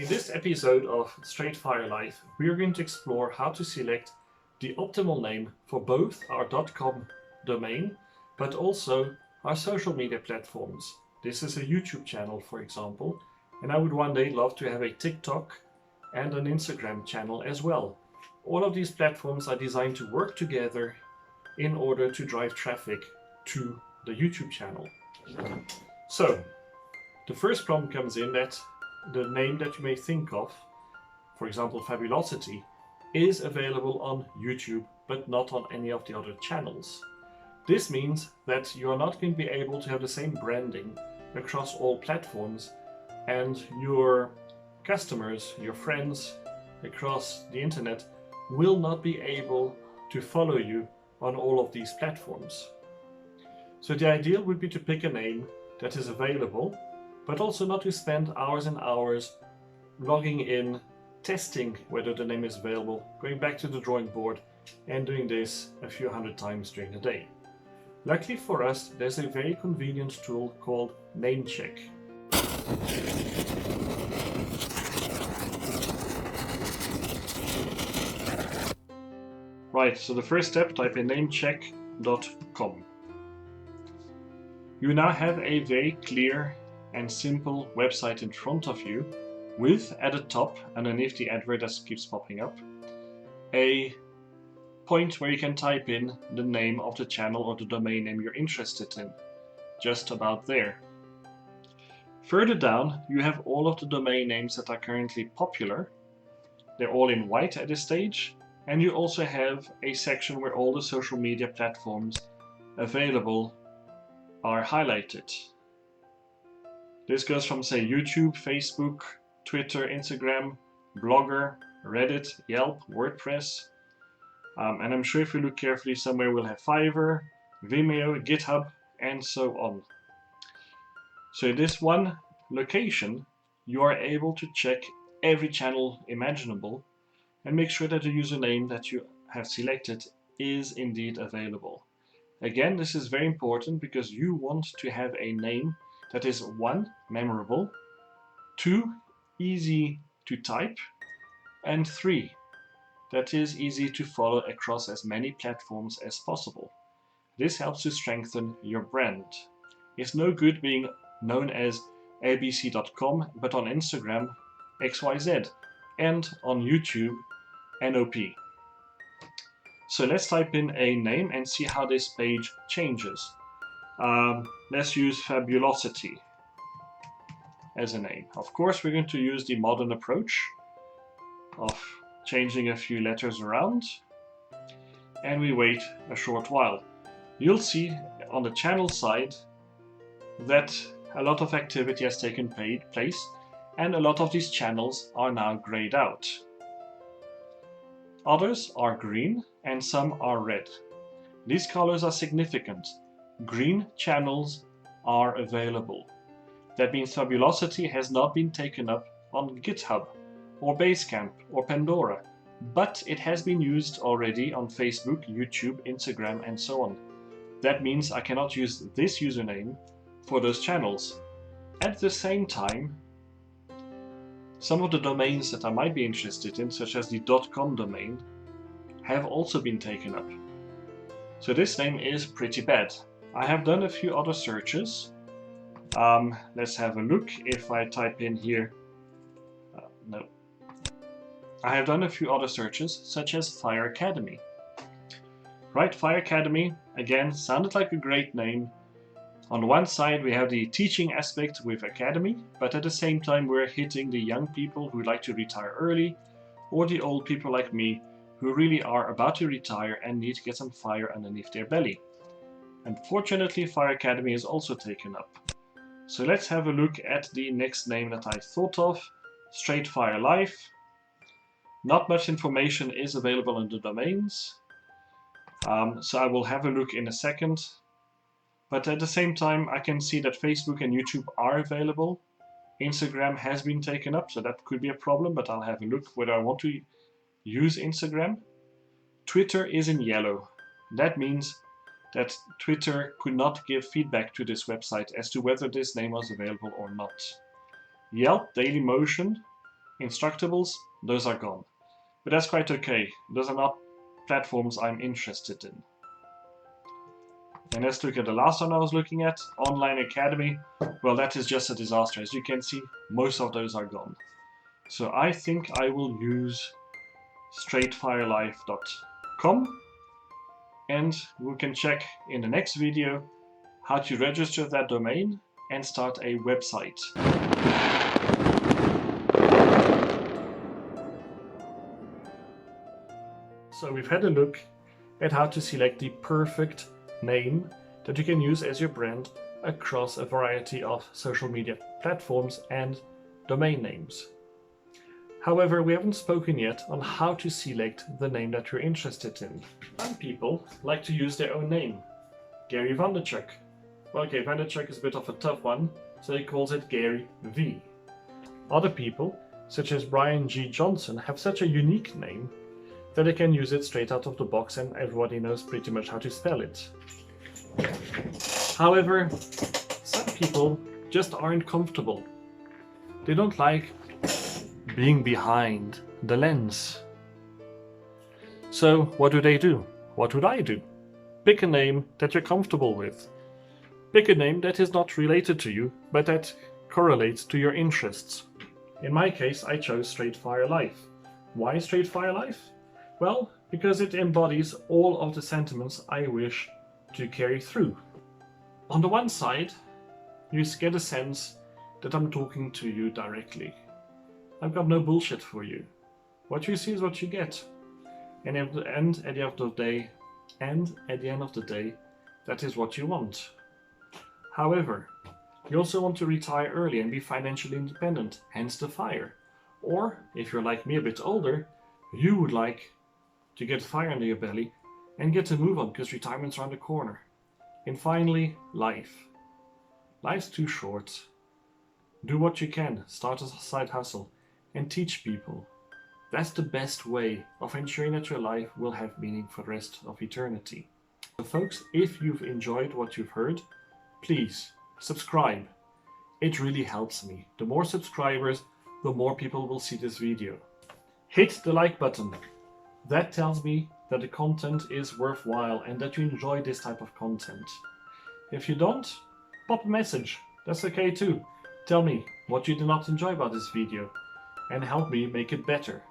In this episode of Straight Fire Life, we are going to explore how to select the optimal name for both our .com domain, but also our social media platforms. This is a YouTube channel, for example, and I would one day love to have a TikTok and an Instagram channel as well. All of these platforms are designed to work together in order to drive traffic to the YouTube channel. So, the first problem comes in that the name that you may think of, for example Fabulosity, is available on YouTube but not on any of the other channels. This means that you are not going to be able to have the same branding across all platforms, and your customers, your friends across the internet will not be able to follow you on all of these platforms. So the ideal would be to pick a name that is available, but also not to spend hours and hours logging in, testing whether the name is available, going back to the drawing board and doing this a few hundred times during the day. Luckily for us, there's a very convenient tool called Namecheck. Right, so the first step, type in namecheck.com. You now have a very clear and simple website in front of you with, at the top, underneath the advert that keeps popping up, a point where you can type in the name of the channel or the domain name you're interested in, just about there. Further down, you have all of the domain names that are currently popular. They're all in white at this stage, and you also have a section where all the social media platforms available are highlighted. This goes from, say, YouTube, Facebook, Twitter, Instagram, Blogger, Reddit, Yelp, WordPress, and I'm sure if you look carefully somewhere we'll have Fiverr, Vimeo, GitHub, and so on. So in this one location, you are able to check every channel imaginable and make sure that the username that you have selected is indeed available. Again, this is very important because you want to have a name that is 1, memorable, 2, easy to type, and 3, that is easy to follow across as many platforms as possible. This helps to strengthen your brand. It's no good being known as abc.com, but on Instagram, XYZ, and on YouTube, NOP. So let's type in a name and see how this page changes. Let's use Fabulosity as a name. Of course, we're going to use the modern approach of changing a few letters around, and we wait a short while. You'll see on the channel side that a lot of activity has taken place, and a lot of these channels are now grayed out. Others are green and some are red. These colors are significant. Green channels are available. That means Fabulosity has not been taken up on GitHub or Basecamp or Pandora, but it has been used already on Facebook, YouTube, Instagram, and so on. That means I cannot use this username for those channels. At the same time, some of the domains that I might be interested in, such as the .com domain, have also been taken up. So this name is pretty bad. I have done a few other searches. Let's have a look. If I type in here, no. I have done a few other searches, such as Fire Academy. Right, Fire Academy, again, sounded like a great name. On one side we have the teaching aspect with Academy, but at the same time we're hitting the young people who like to retire early, or the old people like me who really are about to retire and need to get some fire underneath their belly. Unfortunately, Fire Academy is also taken up. So let's have a look at the next name that I thought of, Straight Fire Life. Not much information is available on the domains, so I will have a look in a second. But at the same time, I can see that Facebook and YouTube are available. Instagram has been taken up, so that could be a problem, but I'll have a look whether I want to use Instagram. Twitter is in yellow. That means that Twitter could not give feedback to this website as to whether this name was available or not. Yelp, Dailymotion, Instructables, those are gone. But that's quite okay. Those are not platforms I'm interested in. And let's look at the last one I was looking at, Online Academy. Well, that is just a disaster. As you can see, most of those are gone. So I think I will use straightfirelife.com, and we can check in the next video how to register that domain and start a website. So we've had a look at how to select the perfect name that you can use as your brand across a variety of social media platforms and domain names. However, we haven't spoken yet on how to select the name that you're interested in. Some people like to use their own name. Gary Vaynerchuk. Well, okay, Vaynerchuk is a bit of a tough one, so he calls it Gary V. Other people, such as Brian G. Johnson, have such a unique name that they can use it straight out of the box and everybody knows pretty much how to spell it. However, some people just aren't comfortable. They don't like being behind the lens. So what do? What would I do? Pick a name that you're comfortable with. Pick a name that is not related to you, but that correlates to your interests. In my case, I chose Straightfire Life. Why Straightfire Life? Well, because it embodies all of the sentiments I wish to carry through. On the one side, you get a sense that I'm talking to you directly. I've got no bullshit for you. What you see is what you get. And at the end of the day, that is what you want. However, you also want to retire early and be financially independent, hence the FIRE. Or, if you're like me, a bit older, you would like to get fire under your belly and get to move on because retirement's around the corner. And finally, life. Life's too short. Do what you can, start a side hustle, and teach people. That's the best way of ensuring that your life will have meaning for the rest of eternity. So folks, if you've enjoyed what you've heard, please subscribe. It really helps me. The more subscribers, the more people will see this video. Hit the like button. That tells me that the content is worthwhile and that you enjoy this type of content. If you don't, pop a message. That's okay too. Tell me what you did not enjoy about this video and help me make it better.